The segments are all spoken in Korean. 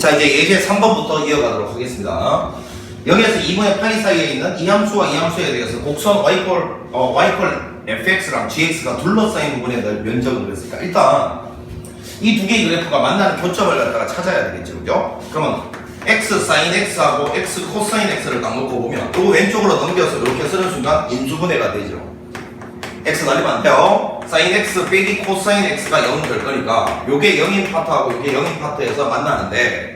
자, 이제 예제 3번부터 이어가도록 하겠습니다. 여기에서 2분의 파이 사이에 있는 이 함수와 이 함수에 대해서 곡선 y fx랑 gx가 둘러싸인 부분의 면적을 그랬으니까 일단 이 두 개의 그래프가 만나는 교점을 갖다가 찾아야 되겠죠, 그죠? 그러면 x sin x하고 x 코사인 x를 딱 놓고 보면 요 왼쪽으로 넘겨서 이렇게 쓰는 순간 인수분해가 되죠. x 날리면 안 돼요. sin x 빼기 코사인 x가 0이 될 거니까 요게 0인 파트하고 요게 0인 파트에서 만나는데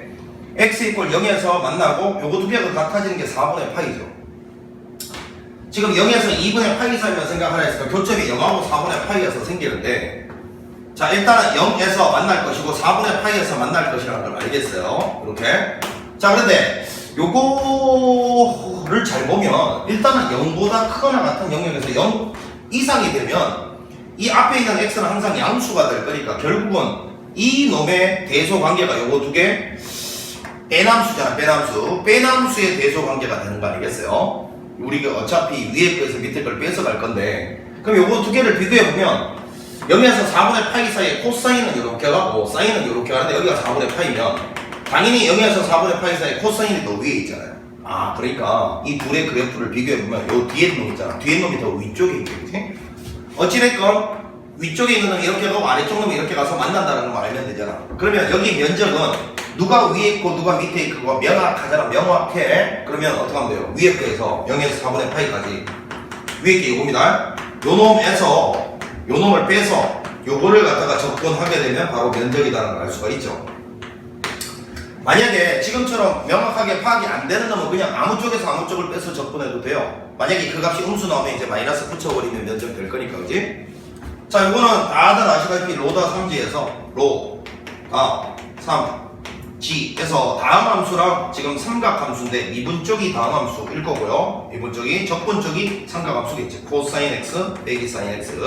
x 이퀄 0에서 만나고 요거 두 개가 같아지는 게 4분의 파이죠. 지금 0에서 2분의 파이 사이만 생각하라 했으니까 교점이 0하고 4분의 파이에서 생기는데 자, 일단은 0에서 만날 것이고 4분의 파이에서 만날 것이라는 걸 알겠어요. 이렇게. 자, 그런데 요거를 잘 보면 일단은 0보다 크거나 같은 영역에서 0 이상이 되면 이 앞에 있는 x는 항상 양수가 될 거니까 결국은 이 놈의 대소 관계가 요거 두 개 빼남수잖아. 빼남수의 대소 관계가 되는 거 아니겠어요? 우리가 어차피 위에 거에서 밑에 걸 빼서 갈 건데 그럼 요거 두 개를 비교해 보면 0에서 4분의 파이 사이에 코사인은 이렇게 가고 사인은 이렇게 가는데 여기가 4분의 파이면 당연히 0에서 4분의 파이 사이에 코사인이 더 위에 있잖아요. 아, 그러니까 이 둘의 그래프를 비교해 보면 요 뒤에 놈 있잖아. 뒤에 놈이 더 위쪽에 있겠지? 어찌됐건 위쪽에 있는 놈이 이렇게 가고 아래쪽 놈이 이렇게 가서 만난다는 걸 알면 되잖아. 그러면 여기 면적은 누가 위에 있고 누가 밑에 있고 명확하잖아. 명확해. 그러면 어떻게 하면 돼요? 위에 거에서 0에서 4분의 파이까지 위에 게 이겁니다. 요 놈에서 요 놈을 빼서 요거를 갖다가 접근하게 되면 바로 면적이다라는 걸 알 수가 있죠. 만약에 지금처럼 명확하게 파악이 안 되는 놈은 그냥 아무 쪽에서 아무 쪽을 빼서 접근해도 돼요. 만약에 그 값이 음수 나오면 이제 마이너스 붙여버리면 면적 될 거니까, 그지? 자, 요거는 다들 아시다시피 로다 3지에서 로, 다, 3, g에서 다음 함수랑 지금 삼각 함수인데 미분 쪽이 다음 함수일 거고요. 미분 쪽이, 적분 쪽이 삼각 함수겠지. 코사인 x 빼기 사인 x.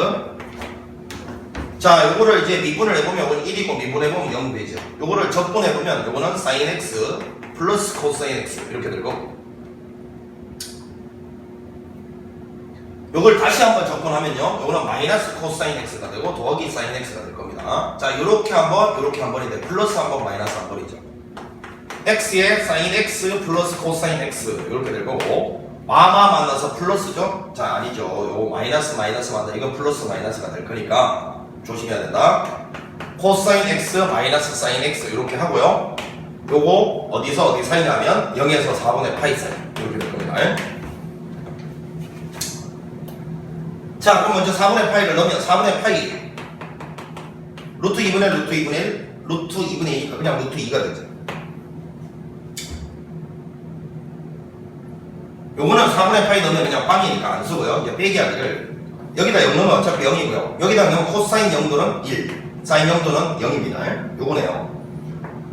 자, 요거를 이제 미분을 해보면 요건 1이고 미분해보면 0 되죠. 요거를 적분해보면 요거는 sin x 플러스 코사인 x 이렇게 될 거고 요걸 다시 한번 적분하면요 요거는 마이너스 코사인 x가 되고 더하기 sin x가 될 겁니다. 자, 요렇게 한 번인데 플러스 한 번 마이너스 한 번이죠. x에 sin x 플러스 코사인 x 이렇게 될 거고 마마 만나서 플러스죠? 자, 아니죠. 요 마이너스 만나 이건 플러스 마이너스가 될 거니까 조심해야 된다. 코사인 x 마이너스 사인 x 이렇게 하고요. 요거 어디서 어디 사이냐면 0에서 4분의 파이 사이 이렇게 될 겁니다. 자, 그럼 먼저 4분의 파이를 넣으면 4분의 파이 루트 2분의 루트 2분의 1 루트 2분의 2니까 그냥 루트 2가 되죠. 요거는 4분의 파이 넣으면 그냥 빵이니까 안 쓰고요. 이제 빼기하기를 여기다 0 넣으면 어차피 0이고요. 여기다 넣으면 코사인 0도는 1, 사인 0도는 0입니다. 요거네요.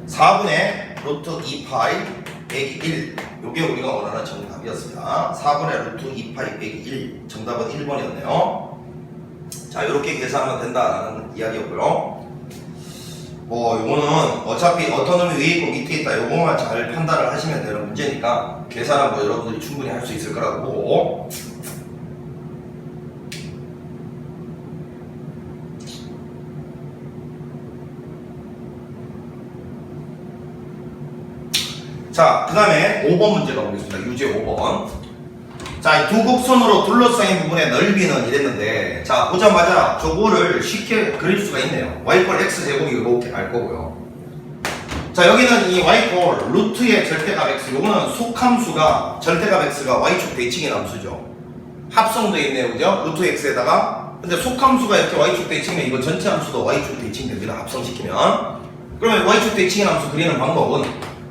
4분의 루트 2파이 빼기 1. 요게 우리가 원하는 정답이었습니다. 4분의 루트 2파이 빼기 1. 정답은 1번이었네요. 자, 요렇게 계산하면 된다라는 이야기였고요. 뭐 요거는 어차피 어떤 놈이 위에 있고 밑에 있다 요거만 잘 판단을 하시면 되는 문제니까 계산은 뭐 여러분들이 충분히 할 수 있을 거라고 보고 자, 그 다음에 5번 문제 가보겠습니다. 유제 5번. 자, 두 곡선으로 둘러싸인 부분의 넓이는 이랬는데, 자, 보자마자 저거를 쉽게 그릴 수가 있네요. y x 제곱이 이렇게 갈 거고요. 자, 여기는 이 y 루트의 절대값 x, 요거는 속함수가, 절대값 x가 y축 대칭인 함수죠. 합성되어 있네요. 그죠? 루트 x에다가. 근데 속함수가 이렇게 y축 대칭이면 이거 전체 함수도 y축 대칭됩니다. 합성시키면. 그러면 y축 대칭인 함수 그리는 방법은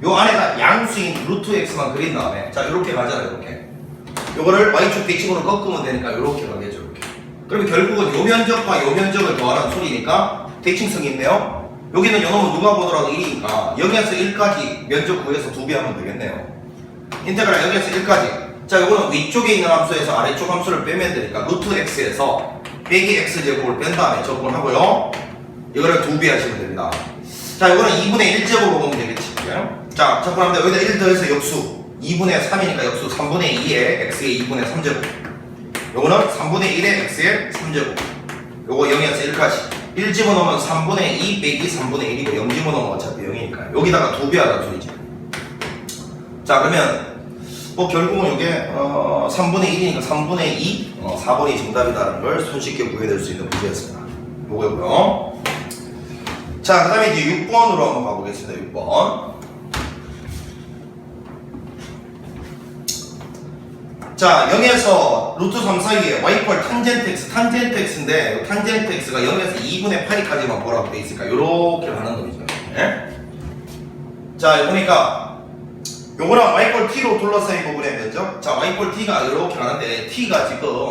요 안에다 양수인 루트 x만 그린 다음에 자, 요렇게 가잖아요. 요렇게 요거를 y축 대칭으로 꺾으면 되니까 요렇게 가겠죠. 요렇게. 그러면 결국은 요 면적과 요 면적을 더하는 소리니까 대칭성이 있네요. 여기는 요놈은 누가 보더라도 1이니까 0에서 1까지 면적 구해서 2배 하면 되겠네요. 인테그랄 0에서 1까지. 자, 요거는 위쪽에 있는 함수에서 아래쪽 함수를 빼면 되니까 루트 x에서 빼기 x제곱을 뺀 다음에 적분하고요. 이거를 2배 하시면 됩니다. 자, 이거는 2분의 1제곱으로 보면 되겠지. 자, 적분합니다. 여기다 1 더해서 역수 2분의 3이니까 역수 3분의 2에 x의 2분의 3제곱. 요거는 3분의 1에 x의 3제곱. 요거 0에서 1까지. 1 집어넣으면 3분의 2 빼기 3분의 1이고 0 집어넣으면 어차피 0이니까 여기다가 2배 하라는 소리지. 자 그러면 뭐 결국은 이게 3분의 1이니까 3분의 2 4번이 정답이다라는 걸 손쉽게 구해낼 수 있는 문제였습니다. 요거고요. 자 그 다음에 이제 6번으로 한번 가보겠습니다. 6번. 자 0에서 루트 3 사이에 y 탄젠트 x, 탄젠트 x인데 탄젠트 x가 0에서 2분의 8까지만 뭐라고 돼 있을까? 요렇게 가는 놈이죠. 네? 자 보니까 요거랑 y t로 둘러싸인 부분의 면적. 자 y t가 이렇게 가는데 t가 지금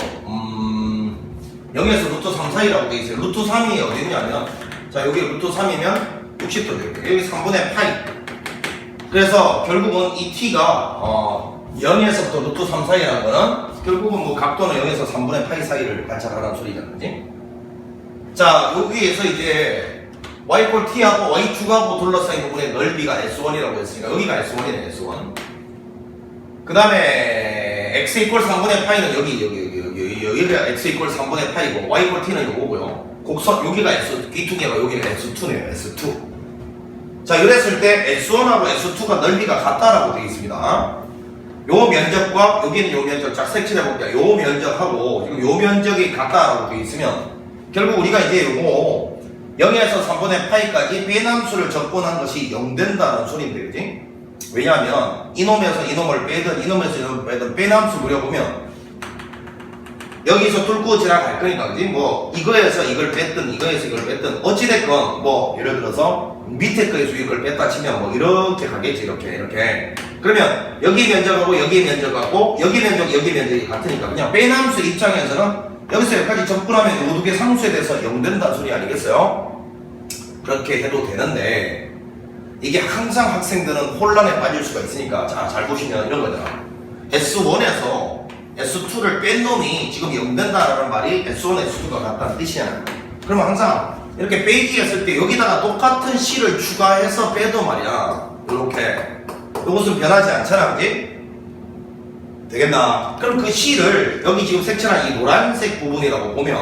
0에서 루트 3 사이라고 돼 있어요. 루트 3이 어디 있냐면 자 여기 루트 3이면 60도 되고 여기 3분의 8. 그래서 결국은 이 t가 0에서부터 루트 3 사이라는 거는 결국은 뭐 각도는 0에서 3분의 8 사이를 관찰하라는 소리잖아, 그지? 자, 여기에서 이제 y t하고 y 축하고 둘러싸인 부분의 넓이가 s1이라고 했으니까 여기가 s1이네, s1. 그 다음에 x 이퀄 3분의 파이는 여기가 x 이퀄 3분의 파이고 y t는 요거고요. 곡선 여기가 s 끼퉁이가 여기가 s2네요, s2. 자, 이랬을 때 s1하고 s2가 넓이가 같다라고 되어 있습니다. 요 면적과 여기는 요 면적 자 색칠해볼게요. 요 면적하고 지금 요 면적이 같다라고 되어 있으면 결국 우리가 이제 요거 0에서 3분의 파이까지 배남수를 접근한 것이 0 된다는 소리인데 그지? 왜냐하면 이놈에서 이놈을 빼든 이놈에서 이놈을 빼든 배남수 그려보면 여기서 뚫고 지나갈 거니까 그지? 뭐 이거에서 이걸 뺐든 이거에서 이걸 뺐든 어찌됐건 뭐 예를 들어서 밑에 거에서 이걸 뺐다 치면 뭐 이렇게 가겠지 이렇게 그러면 여기 면적하고 여기 면적하고 여기 면적 여기 면적이 같으니까 그냥 배남수 입장에서는 여기서 여기까지 접근하면 이 두 개 상수에 대해서 0 된다는 소리 아니겠어요? 그렇게 해도 되는데 이게 항상 학생들은 혼란에 빠질 수가 있으니까 자 잘 보시면 이런 거잖아. S1에서 S2를 뺀 놈이 지금 0 된다라는 말이 S1, S2가 같다는 뜻이야. 그러면 항상 이렇게 빼기 했을 때 여기다가 똑같은 C를 추가해서 빼도 말이야 이렇게 이것은 변하지 않잖아 그지? 되겠나? 그럼 그 C를 여기 지금 색칠한 이 노란색 부분이라고 보면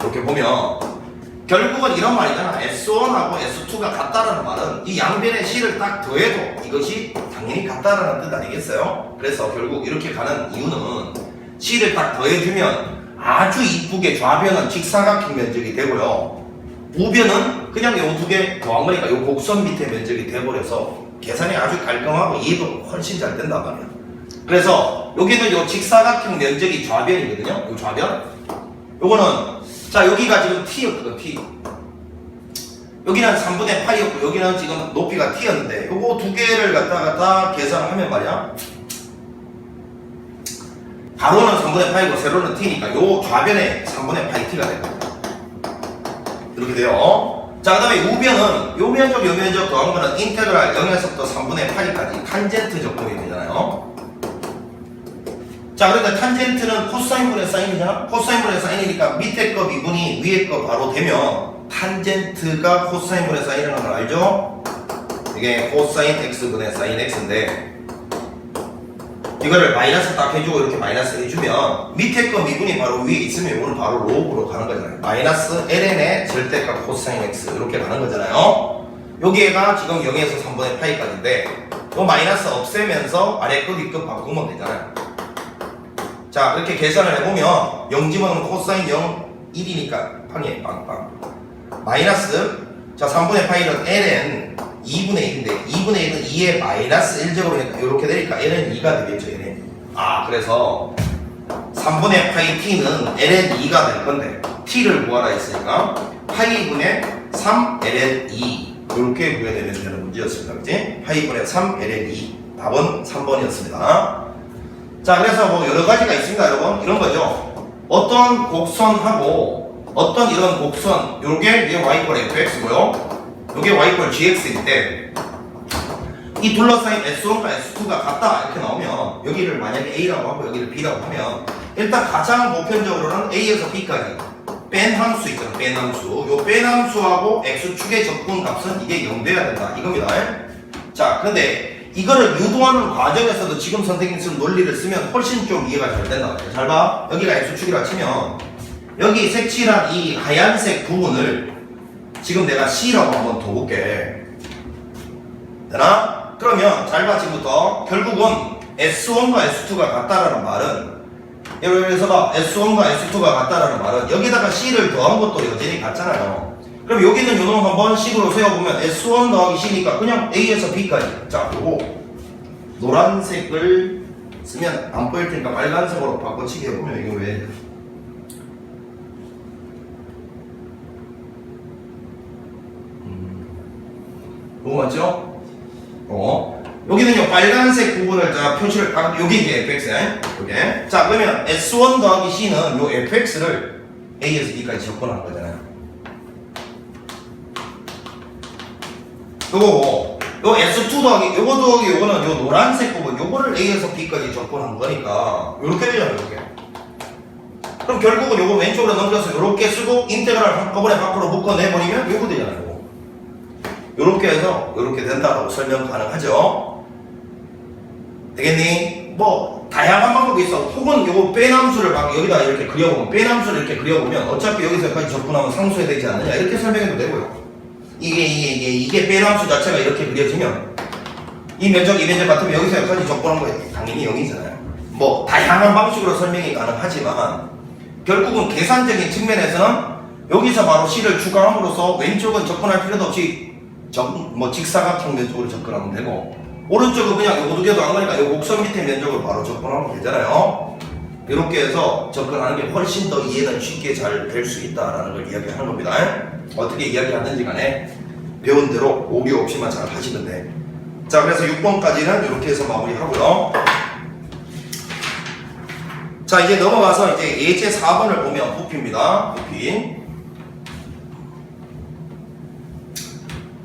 이렇게 보면 결국은 이런 말이잖아. S1하고 S2가 같다라는 말은 이 양변의 C를 딱 더해도 이것이 당연히 같다라는 뜻 아니겠어요? 그래서 결국 이렇게 가는 이유는 C를 딱 더해주면 아주 이쁘게 좌변은 직사각형 면적이 되고요. 우변은 그냥 요 두 개 더한 거니까 요 곡선 밑에 면적이 돼버려서 계산이 아주 깔끔하고 이해도 훨씬 잘 된단 말이야. 그래서 여기는 요 직사각형 면적이 좌변이거든요. 요 좌변. 요거는 자 여기가 지금 t였거든 t. 여기는 3분의 8이었고 여기는 지금 높이가 t였는데 요거 두 개를 갖다가 다 계산을 하면 말이야. 가로는 3분의 8이고 세로는 t니까 요 좌변에 3분의 8 t가 됩니다. 이렇게 돼요. 자, 그 다음에 우변은 요 면적, 요 면적 더한 거는 인테그랄 0에서부터 3분의 8까지 탄젠트 적분이 되잖아요. 자, 그러니까 탄젠트는 코사인분의 사인이잖아? 코사인분의 사인이니까 밑에 거 미분이 위에 거 바로 되면 탄젠트가 코사인분의 사인이라는 걸 알죠? 이게 코사인 x분의 사인 x인데 이거를 마이너스 딱 해주고 이렇게 마이너스 해주면 밑에 거 미분이 바로 위에 있으면 이거는 바로 로그로 가는 거잖아요. 마이너스 ln의 절대값 코사인 x 이렇게 가는 거잖아요. 여기가 지금 0에서 3분의 파이까지인데 요 마이너스 없애면서 아래 급 윗급 바꾸면 되잖아요. 자 그렇게 계산을 해보면 0 집어넣으면 코사인 0 1이니까 방에 빵빵 마이너스 자 3분의 파이는 ln 2분의 1인데 2분의 1은 2의 마이너스 1제곱이니까 이렇게 되니까 ln 2가 되겠죠. ln 2. 아 그래서 3분의 파이 t는 ln 2가 될 건데 t를 구하라 했으니까 파이분의 3 ln 2 이렇게 구해내면 되는 문제였습니다. 그치? 파이분의 3 ln 2 답은 3번이었습니다. 자 그래서 뭐 여러가지가 있습니다 여러분. 이런 거죠. 어떤 곡선하고 어떤 이런 곡선 요게 이제 y fx고요 요게 y gx일 때 이 둘러싸인 S1과 S2가 같다 이렇게 나오면 여기를 만약에 A라고 하고 여기를 B라고 하면 일단 가장 보편적으로는 A에서 B까지 뺀 함수 있잖아. 뺀 함수. 요 뺀 함수하고 X축의 접근 값은 이게 0 돼야 된다 이겁니다. 자 근데 이거를 유도하는 과정에서도 지금 선생님이 쓴 논리를 쓰면 훨씬 좀 이해가 잘 된다. 잘 봐. 여기가 X축이라 치면 여기 색칠한 이 하얀색 부분을 지금 내가 C라고 한번 둬볼게. 되나? 그러면 잘 봐, 지금부터. 결국은 S1과 S2가 같다라는 말은, 그래서 봐, S1과 S2가 같다라는 말은 여기다가 C를 더한 것도 여전히 같잖아요. 그럼 여기 있는 요놈 한번 식으로 세워보면 S1 더하기 C니까 그냥 A에서 B까지. 자, 요거 노란색을 쓰면 안 보일 테니까 빨간색으로 바꿔치기 해보면 이거 왜 이거 맞죠? 여기는요 빨간색 부분을 자 표시를 여기 이제 fx야. 요게. 자 그러면 S1 더하기 C는 요 fx를 A에서 B까지 접근하는 거잖아요. 요거고 요 S2 더하기 요거 더하기 요거는 요 노란색 부분 요거를 A에서 B까지 접근한 거니까 요렇게 되잖아요. 요렇게. 그럼 결국은 요거 왼쪽으로 넘겨서 요렇게 쓰고 인테그랄 한꺼번에 밖으로 묶어내버리면 요거 되잖아요. 요렇게 해서 요렇게 된다라고 설명 가능하죠. 되겠니? 뭐 다양한 방법이 있어. 혹은 요거 빼남수를 막 여기다 이렇게 그려보면 빼남수를 이렇게 그려보면 어차피 여기서까지 접근하면 상수해야 되지 않느냐 이렇게 설명해도 되고요. 이게 빼남수 자체가 이렇게 그려지면 이 면적 이 면적 같으면 여기서 여기까지 접근한 거 당연히 0이잖아요. 뭐 다양한 방식으로 설명이 가능하지만 결국은 계산적인 측면에서는 여기서 바로 C를 추가함으로써 왼쪽은 접근할 필요도 없이 뭐 직사각형 면적으로 접근하면 되고 오른쪽은 그냥 요거 두 개도 안 가니까 요 곡선 밑에 면적을 바로 접근하면 되잖아요. 이렇게 해서 접근하는 게 훨씬 더 이해는 쉽게 잘 될 수 있다라는 걸 이야기하는 겁니다. 어떻게 이야기하든지 간에 배운 대로 오류 없이만 잘 하시면 돼. 자 그래서 6번까지는 이렇게 해서 마무리하고요. 자 이제 넘어가서 이제 예제 4번을 보면 부피입니다.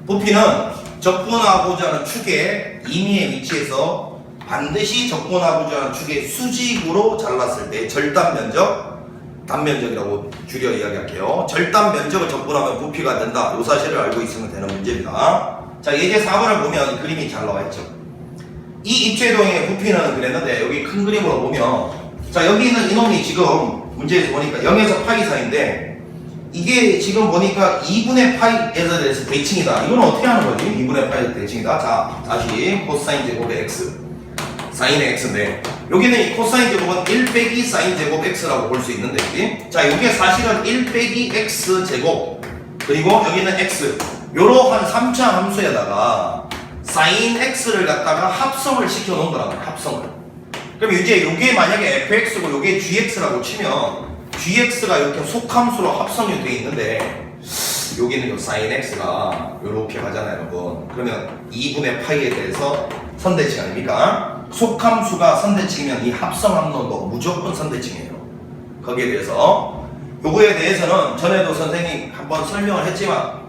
부피는 접근하고자 하는 축의 임의의 위치에서 반드시 접근하고자 하는 축의 수직으로 잘랐을 때 절단 면적, 단면적이라고 줄여 이야기할게요. 절단 면적을 접근하면 부피가 된다. 이 사실을 알고 있으면 되는 문제입니다. 자 예제 4번을 보면 그림이 잘 나와 있죠. 이 입체도형의 부피는 그랬는데 여기 큰 그림으로 보면 자 여기 있는 이놈이 지금 문제에서 보니까 0에서 파이 사이인데 이게 지금 보니까 2분의 파이에 대해서 대칭이다. 이건 어떻게 하는 거지? 2분의 파이에서 대칭이다. 자, 다시 코사인 제곱의 x, 사인의 x인데 여기는 이 코사인 제곱은 1 빼기 사인 제곱 x라고 볼 수 있는데 그치? 자, 이게 사실은 1 빼기 x 제곱 그리고 여기는 x 요러한 3차 함수에다가 사인 x를 갖다가 합성을 시켜 놓은 거라고 합성을. 그럼 이제 요게 만약에 fx고 요게 gx라고 치면 gx가 이렇게 속함수로 합성이 되어 있는데 여기는 요 sin x가 이렇게 가잖아요 여러분. 그러면 2분의 파이에 대해서 선대칭 아닙니까? 속함수가 선대칭이면 이 합성함수도 무조건 선대칭이에요. 거기에 대해서 요거에 대해서는 전에도 선생님 한번 설명을 했지만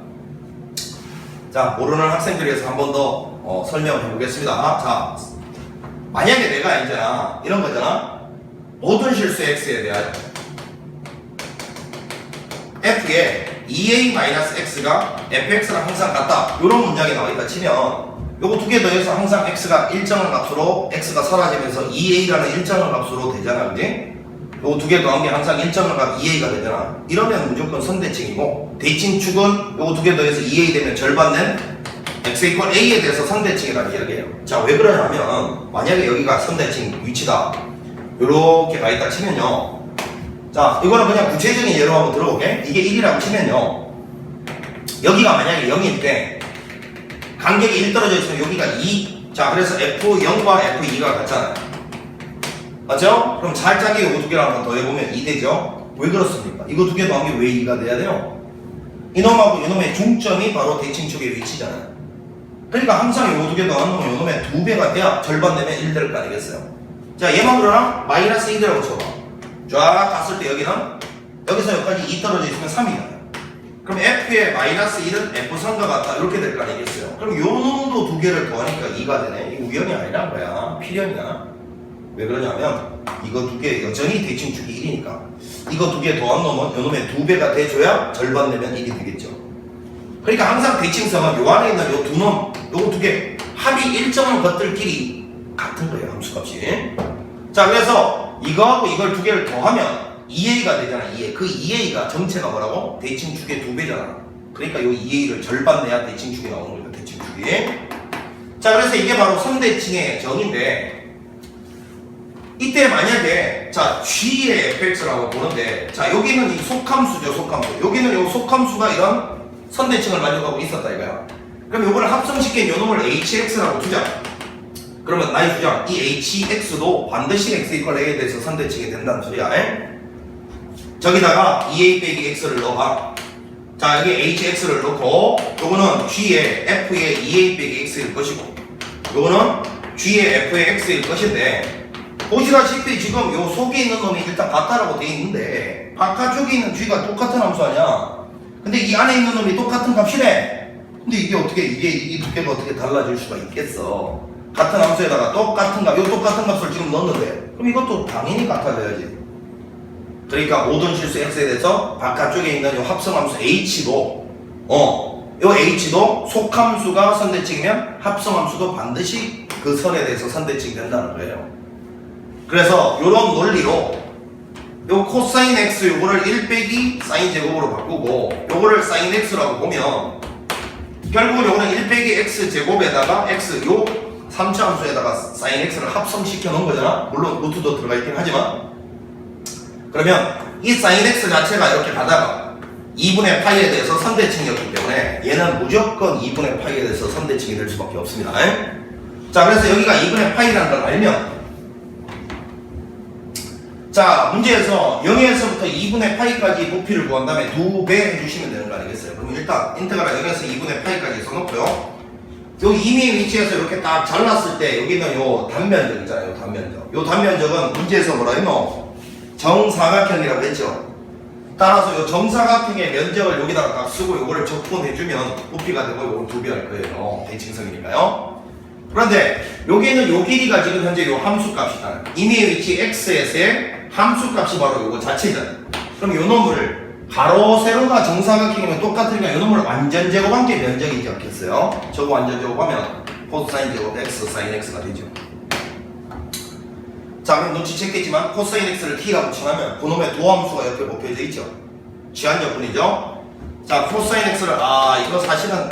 자 모르는 학생들 위해서 한 번 더 설명을 해보겠습니다. 자 만약에 내가 이제 이런 거잖아. 모든 실수 x에 대한 f에 2a-x가 fx랑 항상 같다. 이런 문장이 나와있다 치면 요거 두 개 더해서 항상 x가 일정한 값으로 x가 사라지면서 2a라는 일정한 값으로 되잖아. 그지? 요거 두 개 더한 게 항상 일정한 값 2a가 되잖아. 이러면 무조건 선대칭이고 대칭축은 요거 두 개 더해서 2a 되면 절반 낸 x 이퀄 a에 대해서 선대칭이라는 이야기예요. 자 왜 그러냐면 만약에 여기가 선대칭 위치다. 요렇게 가있다 치면요. 자, 이거는 그냥 구체적인 예로 한번 들어볼게. 이게 1이라고 치면요. 여기가 만약에 0일 때, 간격이 1 떨어져 있으면 여기가 2. 자, 그래서 F0과 F2가 같잖아요. 맞죠? 그럼 살짝이 이거 두 개를 한번 더 해보면 2 되죠? 왜 그렇습니까? 이거 두 개 더하면 왜 2가 돼야 돼요? 이놈하고 이놈의 중점이 바로 대칭축의 위치잖아요. 그러니까 항상 이거 두 개 더하면 이놈의 2배가 돼야 절반 되면 1 될 거 아니겠어요? 자, 얘만 그러나 마이너스 2라고 쳐봐. 쫙 갔을 때 여기는 여기서 여기까지 2 떨어져 있으면 3이잖아요. 그럼 F의 마이너스 1은 F3과 같다 이렇게 될 거 아니겠어요? 그럼 요 놈도 두 개를 더하니까 2가 되네. 이거 우연이 아니란 거야. 필연이야. 왜 그러냐면 이거 두 개 여전히 대칭축이 1이니까 이거 두 개 더한 놈은 요 놈의 2배가 돼줘야 절반 되면 1이 되겠죠. 그러니까 항상 대칭성은 요 안에 있는 요 두 놈 요거 두 개 합이 일정한 것들끼리 같은 거예요. 함수값이. 자 그래서 이거하고 이걸 두 개를 더하면 2a가 되잖아. 2a. 그 2a가 정체가 뭐라고? 대칭축의 2배잖아. 그러니까 요 2a를 절반 내야 대칭축이 나오는 거예요. 대칭축이. 자, 그래서 이게 바로 선대칭의 정인데, 이때 만약에 자 G의 fx라고 보는데, 자 여기는 이 속함수죠. 속함수. 여기는 이 속함수가 이런 선대칭을 만족하고 있었다 이거야. 그럼 요거를 합성시킨 요놈을 hx라고 두자. 그러면 나의 주장 이 hx도 반드시 x 이퀄 a에 대해서 선대칭이 된다는 소리야. 저기다가 2a 빼기 x를 넣어봐. 자 여기 hx를 넣고, 요거는 g의 f의 2a 빼기 x일 것이고, 요거는 g의 f의 x일 것인데, 보시다시피 지금 요 속에 있는 놈이 일단 같다라고 돼 있는데, 바깥쪽에 있는 g가 똑같은 함수 아니야. 근데 이 안에 있는 놈이 똑같은 값이래. 근데 이게 어떻게, 이 두 개가 어떻게 달라질 수가 있겠어. 같은 함수에다가 똑같은 값, 요 똑같은 값을 지금 넣었는데, 그럼 이것도 당연히 같아져야지. 그러니까 모든 실수 x에 대해서 바깥쪽에 있는 요 합성함수 h도, 요 h도 속함수가 선대칭이면 합성함수도 반드시 그 선에 대해서 선대칭이 된다는 거예요. 그래서 요런 논리로 요 코사인 x 요거를 1 빼기 사인 제곱으로 바꾸고, 요거를 사인 x라고 보면 결국은 요거는 1 빼기 x 제곱에다가 x 요 3차 함수에다가 사인 x를 합성시켜 놓은 거잖아. 물론 루트도 들어가 있긴 하지만. 그러면 이 사인 x 자체가 이렇게 가다가 2분의 파이에 대해서 선대칭이었기 때문에 얘는 무조건 2분의 파이에 대해서 선대칭이 될 수밖에 없습니다. 자, 그래서 여기가 2분의 파이라는 걸 알면, 자 문제에서 0에서부터 2분의 파이까지 부피를 구한 다음에 2배 해주시면 되는 거 아니겠어요? 그럼 일단 인테그랄 0에서 2분의 파이까지 써놓고요. 요 임의의 위치에서 이렇게 딱 잘랐을 때 여기는 요 단면적 있잖아요. 요 단면적. 요 단면적은 문제에서 뭐라 했노? 정사각형이라고 했죠. 따라서 요 정사각형의 면적을 여기다가 딱 쓰고 요거를 적분해주면 부피가 되고 요걸 2배 할 거예요. 대칭성이니까요. 그런데 여기는 요 길이가 지금 현재 요 함수값이다. 임의의 위치 x에서의 함수값이 바로 요거 자체잖아. 그럼 요 놈을 가로 세로가 정사각형이면 똑같으니까 요 놈을 완전 제곱한 게 면적이지 않겠어요? 저거 완전 제곱하면 코사인 제곱 x 사인 x가 되죠. 자 그럼 눈치챘겠지만 코사인 x를 t라고 칭하면 그놈의 도함수가 옆에 곱해져 있죠. 지한적분이죠. 자 코사인 x를 이거 사실은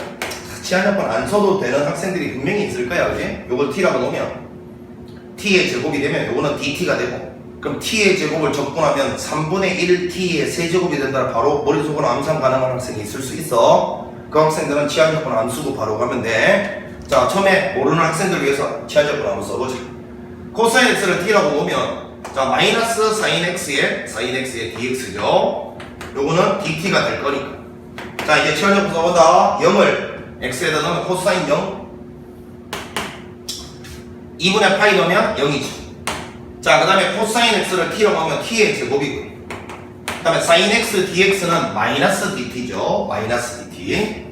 지한적분 안 써도 되는 학생들이 분명히 있을 거야. 그지? 요걸 t라고 놓으면 t의 제곱이 되면 요거는 dt가 되고, 그럼 t의 제곱을 적분하면 3분의 1 t의 세제곱이 된다. 바로 머릿속으로 암산 가능한 학생이 있을 수 있어. 그 학생들은 지한적분 안 쓰고 바로 가면 돼. 자 처음에 모르는 학생들 위해서 지한적분 한번 써보자. 코사인 x를 t라고 놓으면 자 마이너스 사인 x의 dx죠. 요거는 dt가 될 거니까. 자 이제 지한적분 써본다. 0을 x에다 넣으면 코사인 0, 2분의 파이 넣으면 0이죠. 자 그 다음에 코사인 x를 t라고 하면 t의 제곱이고, 그 다음에 사인 x dx는 마이너스 dt죠. 마이너스 dt.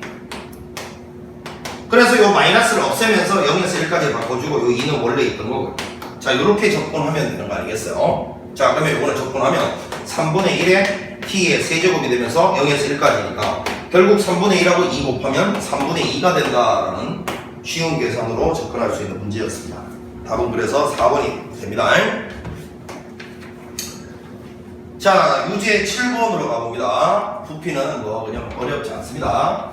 그래서 요 마이너스를 없애면서 0에서 1까지 바꿔주고 요 2는 원래 있던 거고. 자 요렇게 적분하면 되는 거 아니겠어요? 자 그러면 요거를 적분하면 3분의 1에 t의 세제곱이 되면서 0에서 1까지니까 결국 3분의 1하고 2 곱하면 3분의 2가 된다라는 쉬운 계산으로 접근할 수 있는 문제였습니다. 답은 그래서 4번이 됩니다. 자 유제 7번으로 가봅니다. 부피는 뭐 그냥 어렵지 않습니다.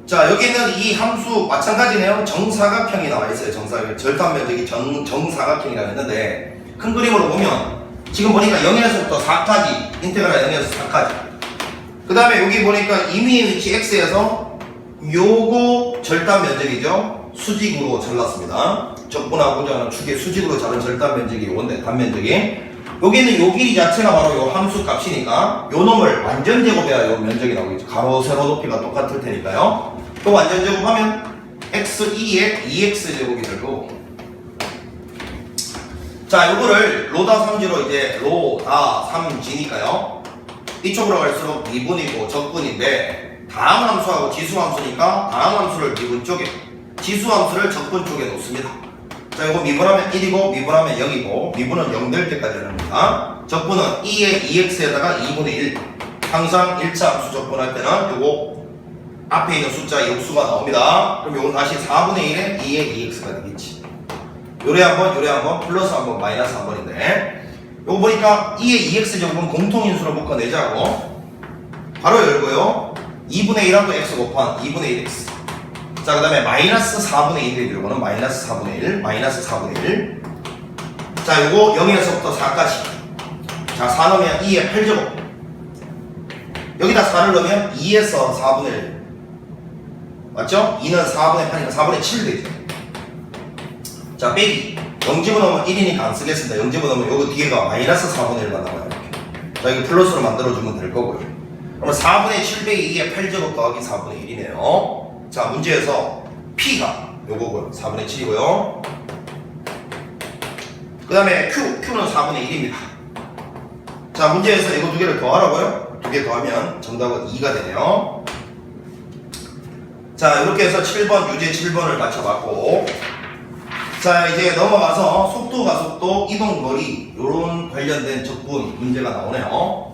자 여기는 이 함수 마찬가지네요. 정사각형이 나와 있어요. 정사각형. 절단 면적이 정사각형이라고 했는데, 큰 그림으로 보면 지금 보니까 0에서부터 4까지, 인테그랄 0에서 4까지. 그 다음에 여기 보니까 임의의 위치 x에서 요거 절단 면적이죠. 수직으로 잘랐습니다. 적분하고자 하는 축의 수직으로 자른 절단 면적이 요건데, 단면적이. 여기는 요 길이 자체가 바로 요 함수 값이니까 요 놈을 완전 제곱해야 요 면적이 나오겠죠. 가로 세로 높이가 똑같을 테니까요. 또 완전 제곱하면 x2에 2x 제곱이 될 거고. 자 요거를 로다 3지로 이제 로다 3지니까요. 이쪽으로 갈수록 미분이고 적분인데, 다항 함수하고 지수 함수니까 다항 함수를 미분 쪽에, 지수 함수를 적분 쪽에 놓습니다. 자 이거 미분하면 1이고 미분하면 0이고, 미분은 0 될 때까지 합니다. 적분은 2에 2x에다가 2분의 1. 항상 1차 함수 적분할 때는 요거 앞에 있는 숫자 역수가 나옵니다. 그럼 요건 다시 4분의 1에 2에 2x가 되겠지. 요래 한번 플러스 한번 마이너스 한 번인데, 요거 보니까 2의 2x 제곱은 공통인수로 묶어내자고 바로 열고요. 2분의 1하고 x 곱한 2분의 1x. 자, 그 다음에 마이너스 4분의 1이 요거는 마이너스 4분의 1, 마이너스 4분의 1. 자, 요거 0에서부터 4까지. 자, 4 넣으면 2의 8제곱. 여기다 4를 넣으면 2에서 4분의 1. 맞죠? 2는 4분의 8이니까 4분의 7 되죠. 자, 빼기. 0 집어넣으면 1이니까 안 쓰겠습니다. 0 집어넣으면 요거 뒤에가 마이너스 4분의 1가 나와요. 이렇게. 자, 이거 플러스로 만들어주면 될 거고요. 그러면 4분의 7 빼기 2의 8제곱 더하기 4분의 1이네요. 자, 문제에서 P가 요거고요. 4분의 7이고요. 그 다음에 Q는 4분의 1입니다. 자, 문제에서 이거 두 개를 더하라고요? 두 개 더하면 정답은 2가 되네요. 자, 이렇게 해서 7번, 유제 7번을 맞춰봤고, 자, 이제 넘어가서 속도, 가속도, 이동거리, 요런 관련된 적분 문제가 나오네요.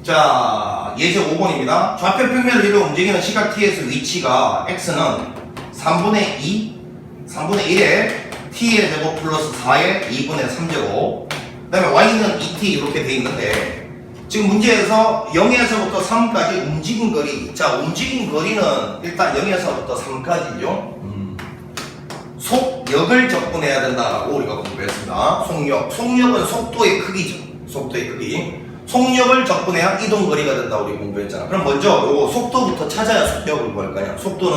자, 예제 5번입니다. 좌표 평면을 이루어 움직이는 시각 t에서 위치가 x는 3분의 1에 t의 제곱 플러스 4의 2분의 3제곱, 그 다음에 y는 2t 이렇게 돼 있는데, 지금 문제에서 0에서부터 3까지 움직인 거리. 자, 움직인 거리는 일단 0에서부터 3까지죠. 속력을 적분해야 된다라고 우리가 공부했습니다. 속력. 속력은 속도의 크기죠. 속도의 크기. 속력을 적분해야 이동거리가 된다 우리 공부했잖아. 그럼 먼저 요거 속도부터 찾아야 속력을 구할 거냐. 속도는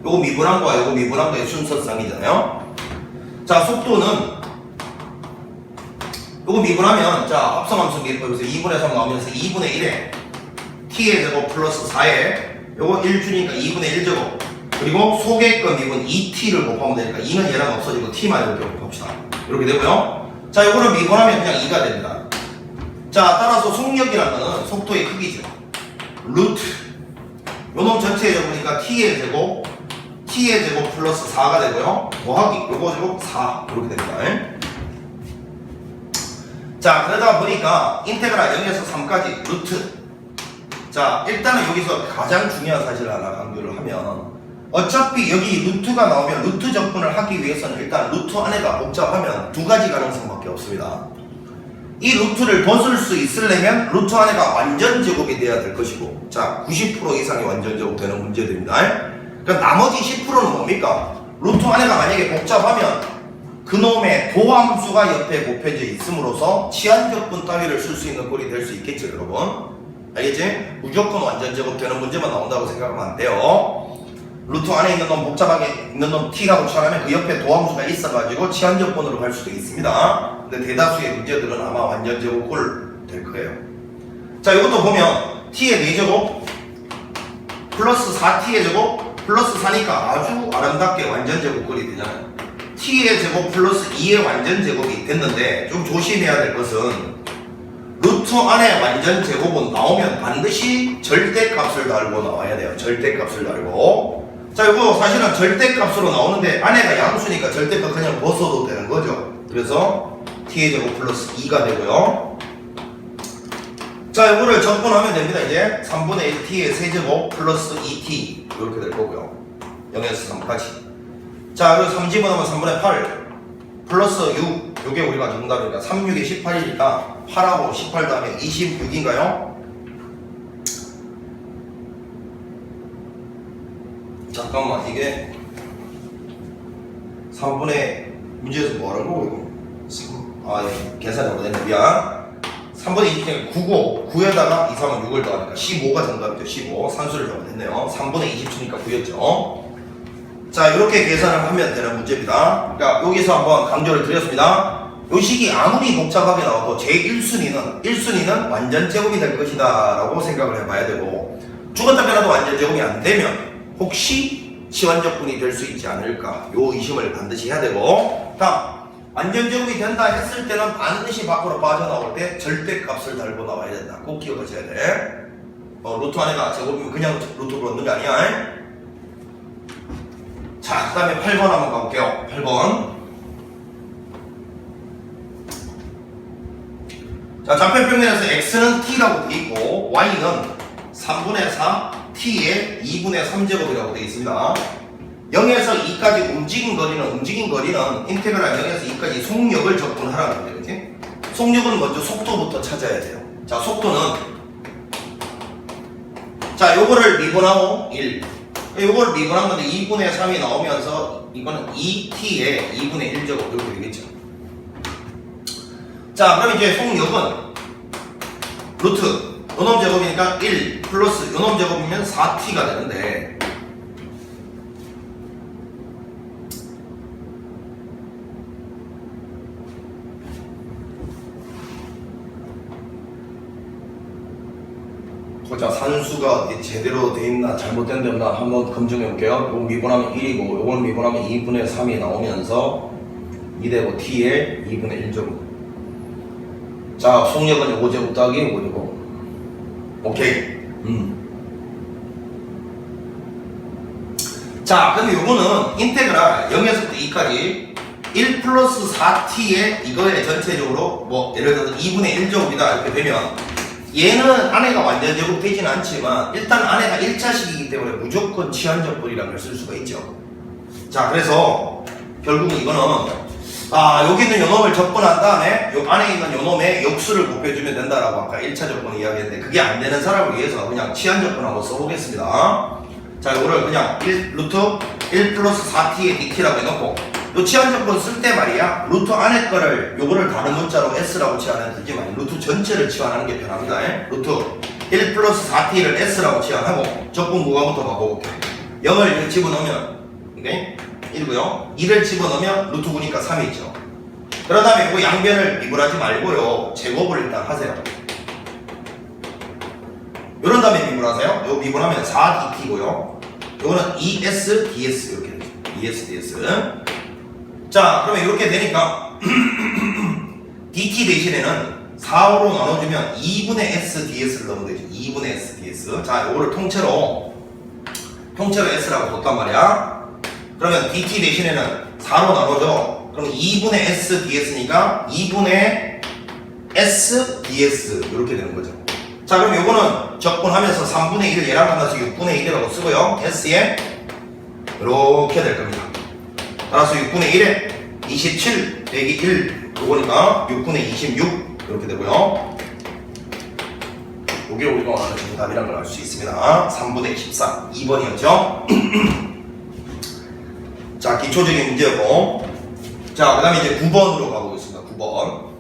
요거 미분한거와 요거 미분한거의 순서상이잖아요. 자, 속도는 요거 미분하면, 자, 합성함수 미분해서 2분의 3 나오면서 2분의 1에 t의 제곱 플러스 4에 요거 1주니까 2분의 1제곱, 그리고 속의 거 미분 2t를 곱하면 되니까 2는 얘랑 없어지고 t만 이렇게 곱합시다. 이렇게 되고요. 자, 요거를 미분하면 그냥 2가 됩니다. 자, 따라서 속력이라는 거는 속도의 크기죠. 루트 요놈 전체에 적으니까 t의 제곱 플러스 4가 되고요. 더하기 요거 제곱 4 이렇게 됩니다. 자, 그러다 보니까 인테그랄 0에서 3까지 루트. 자, 일단은 여기서 가장 중요한 사실을 하나 강조를 하면, 어차피 여기 루트가 나오면 루트 적분을 하기 위해서는 일단 루트 안에가 복잡하면 두 가지 가능성밖에 없습니다. 이 루트를 벗을 수 있으려면 루트 안에가 완전 제곱이 돼야 될 것이고, 자, 90% 이상이 완전 제곱 되는 문제들입니다. 그러니까 나머지 10%는 뭡니까? 루트 안에가 만약에 복잡하면 그놈의 도함수가 옆에 곱해져 있음으로써 치환적분 따위를 쓸 수 있는 꼴이 될 수 있겠죠, 여러분. 알겠지? 무조건 완전 제곱 되는 문제만 나온다고 생각하면 안 돼요. 루트 안에 있는 놈, 복잡하게 있는 놈 t가 복잡하면 그 옆에 도함수가 있어가지고 치환적분으로 갈 수도 있습니다. 근데 대다수의 문제들은 아마 완전 제곱 꼴 될 거예요. 자, 이것도 보면 t의 4제곱 플러스 4t의 제곱 플러스 4니까 아주 아름답게 완전 제곱 꼴이 되잖아요. t의 제곱 플러스 2의 완전 제곱이 됐는데, 좀 조심해야 될 것은 루트 안에 완전 제곱은 나오면 반드시 절대값을 달고 나와야 돼요. 절대값을 달고. 자, 이거 사실은 절대값으로 나오는데 안에가 양수니까 절대값 그냥 벗어도 되는 거죠. 그래서 t의 제곱 플러스 2가 되고요. 자, 이거를 적분하면 됩니다. 이제 3분의 1 t의 세제곱 플러스 2t 이렇게 될 거고요. 0에서 3까지. 자, 그리고 3 집어넣으면 3분의 8 플러스 6, 요게 우리가 정답이니까 3, 6에 18이니까 8하고 18 다음에 26인가요? 잠깐만, 이게 3분의 문제에서 뭐 하는 거고 이거? 예, 계산이 오래됐네. 미안. 3분의 20이니까 9고 9에다가 2, 3은 6을 더하니까 15가 정답이죠. 15. 산수를 적어냈네요. 3분의 20초니까 9였죠. 자, 이렇게 계산을 하면 되는 문제입니다. 그러니까 여기서 한번 강조를 드렸습니다. 요 식이 아무리 복잡하게 나와도 제 1순위는 완전 제곱이 될 것이다 라고 생각을 해봐야 되고, 죽었다 깨나도 완전 제곱이 안 되면 혹시 치환적분이 될 수 있지 않을까, 요 의심을 반드시 해야 되고, 다음 완전 제곱이 된다 했을 때는 반드시 밖으로 빠져나올 때 절대값을 달고 나와야 된다. 꼭 기억하셔야 돼. 루트 안에가 제곱이면 그냥 루트로 넣는 게 아니야. 자, 그 다음에 8번 한번 가볼게요. 8번. 자, 좌표평면에서 x는 t라고 되어 있고 y는 3분의 4 t의 2분의 3제곱이라고 되어 있습니다. 0에서 2까지 움직인 거리는 인테그랄 0에서 2까지 속력을 적분하라는 거죠. 그치? 속력은 먼저 속도부터 찾아야 돼요. 자, 속도는 자, 요거를 미분하고 1. 요거를 미분한 건데 2분의 3이 나오면서 이거는 2t에 2분의 1제곱 이렇게 되겠죠. 자, 그럼 이제 속력은 루트 요놈 제곱이니까 1 플러스 요놈 제곱이면 4t가 되는데 자, 산수가 제대로 돼 있나 잘못된 데 없나 한번 검증해 볼게요. 요거 미분하면 1이고 요걸 미분하면 2분의 3이 나오면서 2되고 t에 2분의 1제곱. 자, 속력은 요거 제곱 더하기 요거 제곱. 오케이. 자, 근데 요거는 인테그랄 0에서부터 2까지 1 플러스 4t에 이거에 전체적으로 뭐 예를 들어서 2분의 1제곱이다 이렇게 되면 얘는 안에가 완전 제곱되지는 않지만 일단 안에가 1차식이기 때문에 무조건 치환적분이라는 걸 쓸 수가 있죠. 자, 그래서 결국은 이거는 여기 있는 요놈을 적분한 다음에 요 안에 있는 요놈의 역수를 곱해주면 된다라고 아까 1차 적분 이야기했는데 그게 안 되는 사람을 위해서 그냥 치환적분 한번 써보겠습니다. 자, 요거를 그냥 1루트 1 플러스 4t의 dt라고 해놓고 요 치환적분 쓸 때 말이야 루트 안에 거를 요거를 다른 문자로 s라고 치환하면 되지만 루트 전체를 치환하는 게 편합니다. 루트 1 플러스 4t를 s라고 치환하고 적분 구간부터 바꿔볼게. 0을 1 집어넣으면 이게 1고요 2를 집어넣으면 루트 9니까 3이 있죠. 그런 다음에 요거 양변을 미분하지 말고요 제곱을 일단 하세요. 요런 다음에 미분하세요. 요 미분하면 4dt고요 요거는 2s ds 이렇게 되죠. 2s ds. 자, 그러면 이렇게 되니까 dt 대신에는 4로 나눠주면 2분의 s ds를 넣으면 되죠. 2분의 s ds. 자, 이거를 통째로 s라고 뒀단 말이야. 그러면 dt 대신에는 4로 나눠줘. 그럼 2분의 s ds니까 2분의 s ds 이렇게 되는 거죠. 자, 그럼 요거는 적분하면서 3분의 1을 얘랑 만나서 6분의 1이라고 쓰고요. s에 이렇게 될 겁니다. 따라서 6분의 1에 27 빼기 1 요거니까 6분의 26 이렇게 되고요. 요게 우리가 원하는 정답이라는 걸 알 수 있습니다. 3분의 14 2번이었죠. 자, 기초적인 문제였고 자, 그 다음에 이제 9번으로 가보겠습니다. 9번.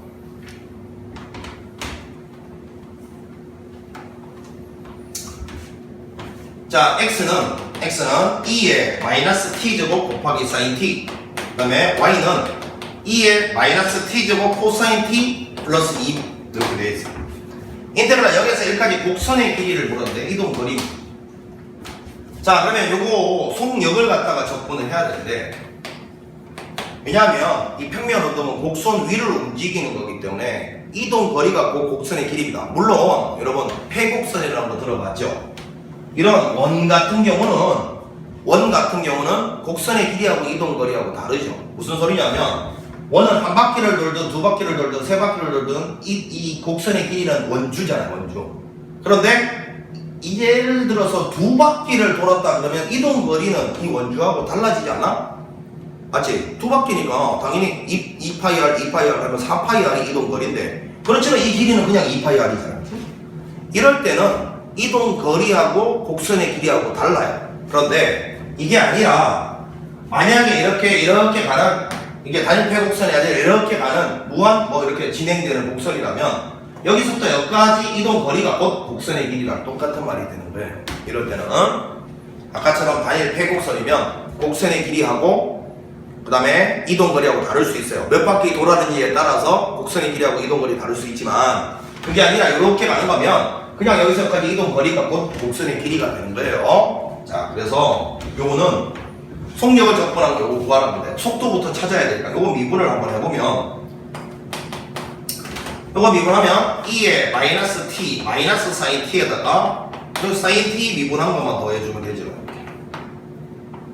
자, x는 2의 마이너스 t제곱 곱하기 sin t 그 다음에 y는 2의 마이너스 t제곱 코사인 t 플러스 2 이렇게 되어 있어요. 인테그랄 0에서 1까지 곡선의 길이를 물었는데 이동 거리. 자, 그러면 요거 속력을 갖다가 적분을 해야 되는데 왜냐하면 이 평면 운동은 곡선 위를 움직이는 거기 때문에 이동 거리가 그 곡선의 길이입니다. 물론 여러분 폐곡선이라는 거 들어봤죠? 이런 원 같은 경우는 곡선의 길이하고 이동 거리하고 다르죠. 무슨 소리냐면 원은 한 바퀴를 돌든 두 바퀴를 돌든 세 바퀴를 돌든 이 곡선의 길이는 원주잖아요. 원주. 그런데 예를 들어서 두 바퀴를 돌았다 그러면 이동 거리는 이 원주하고 달라지지 않아? 맞지? 두 바퀴니까 당연히 2파이r 하면 4파이r이 이동 거리인데 그렇지만 이 길이는 그냥 2파이r이잖아요. 이럴 때는 이동 거리하고 곡선의 길이하고 달라요. 그런데 이게 아니라 만약에 이렇게 가는 이게 단일폐 곡선이 아니라 이렇게 가는 무한 뭐 이렇게 진행되는 곡선이라면 여기서부터 여기까지 이동 거리가 곧 곡선의 길이랑 똑같은 말이 되는 거예요. 이럴 때는 아까처럼 단일폐 곡선이면 곡선의 길이하고 그 다음에 이동 거리하고 다를 수 있어요. 몇 바퀴 돌아다니기에 따라서 곡선의 길이하고 이동 거리 다를 수 있지만 그게 아니라 이렇게 가는 거면 그냥 여기서까지 이동 거리가 곧 곡선의 길이가 되는 거예요. 자, 그래서 요거는 속력을 적분한 거 요거 구하는 건데 속도부터 찾아야 되니까 요거 미분을 한번 해보면 요거 미분하면 2의 마이너스 t 마이너스 sin t에다가 요 sin t 미분한 것만 더해주면 되죠.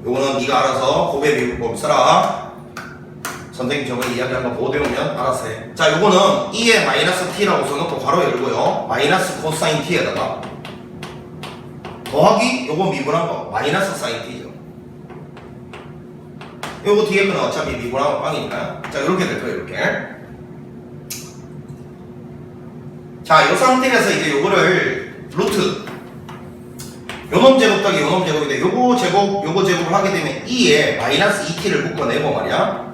요거는 네가 알아서 곱의 미분법 써라. 선생님 저번에 이야기한 거 못 외우면 알아서 해. 자, 요거는 2의 마이너스 t라고 써놓고 괄호 열고요. 마이너스 코사인 t에다가 더하기 요거 미분한 거 마이너스 사인 t죠. 요거 뒤에 거는 어차피 미분하고 빵이니까. 자, 이렇게 될 거예요, 이렇게. 자, 요 상태에서 이제 요거를 루트. 요놈 제곱 더하기 요놈 제곱인데, 요거 제곱을 하게 되면 2에 마이너스 2t를 묶어내고 말이야.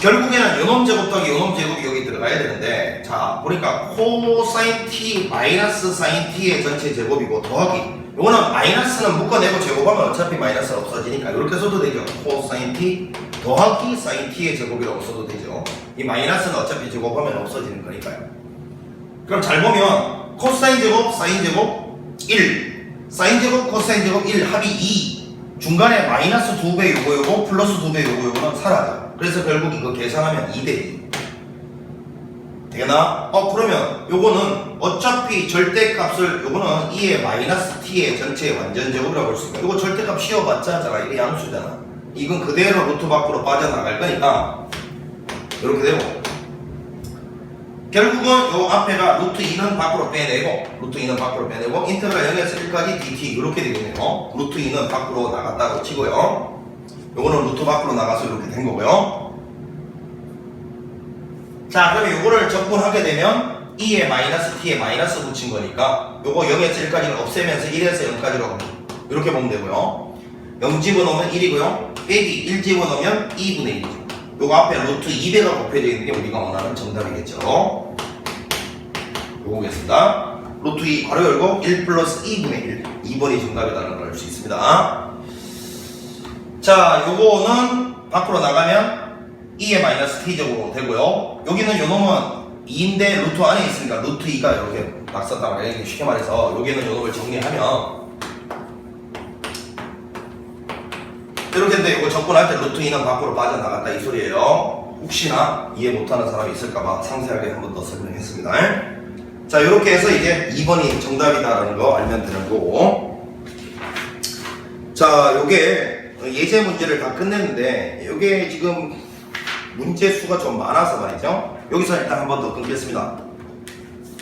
결국에는 요놈 제곱 더하기 요놈 제곱이 여기 들어가야 되는데, 자, 보니까 코사인 t 마이너스 사인 t의 전체 제곱이고 더하기. 요거는 마이너스는 묶어내고 제곱하면 어차피 마이너스는 없어지니까 이렇게 써도 되죠. 코사인 t 더하기 사인 t의 제곱이라고 써도 되죠. 이 마이너스는 어차피 제곱하면 없어지는 거니까요. 그럼 잘 보면 코사인 제곱, 사인 제곱 1, 사인 제곱, 코사인 제곱 1 합이 2, 중간에 마이너스 2배 요거 플러스 2배 요거는 사라져. 그래서 결국 이거 계산하면 2대2 되나? 그러면 요거는 어차피 절대값을 요거는 2의 마이너스 t의 전체 완전 제곱이라고 볼 수 있고, 요거 절대값 씌워봤자 이게 양수잖아. 이건 그대로 루트 밖으로 빠져나갈 거니까 이렇게 되고, 결국은 요 앞에가 루트 2는 밖으로 빼내고 인테그랄 0에서 1까지 dt 이렇게 되겠네요. 루트 2는 밖으로 나갔다고 치고요. 요거는 루트 밖으로 나가서 이렇게 된 거고요. 자, 그러면 요거를 적분하게 되면 2에 마이너스 t에 마이너스 붙인 거니까 요거 0에서 1까지를 없애면서 1에서 0까지로 이렇게 보면 되고요. 0 집어넣으면 1이고요. 빼기 1 집어넣으면 2분의 1이죠. 요거 앞에 루트 2배가 곱해져 있는 게 우리가 원하는 정답이겠죠. 요거겠습니다. 루트 2 괄호 열고 1 플러스 2분의 1. 2번이 정답이라는 걸 알 수 있습니다. 자, 요거는 밖으로 나가면 2의 마이너스 t제곱으로 되고요. 여기는 요놈은 2인데 루트 안에 있으니까 루트 2가 이렇게 막 썼단 말이에요. 쉽게 말해서 여기는 요놈을 정리하면 이렇게 되는데 이거 접근할 때 루트 2는 밖으로 빠져나갔다 이 소리예요. 혹시나 이해 못하는 사람이 있을까봐 상세하게 한 번 더 설명했습니다. 자, 이렇게 해서 이제 2번이 정답이다라는 거 알면 되는 거고, 자, 요게 예제 문제를 다 끝냈는데 요게 지금 문제 수가 좀 많아서 말이죠. 여기서 일단 한 번 더 끊겠습니다.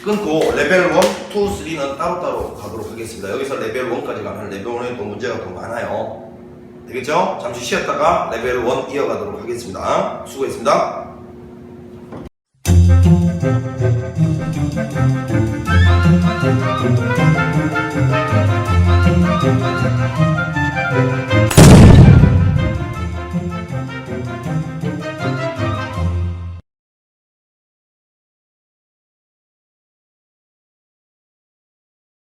끊고 레벨 1, 2, 3는 따로따로 가도록 하겠습니다. 여기서 레벨 1까지 가면 레벨 1에도 문제가 더 많아요. 되겠죠? 잠시 쉬었다가 레벨 1 이어가도록 하겠습니다. 수고했습니다.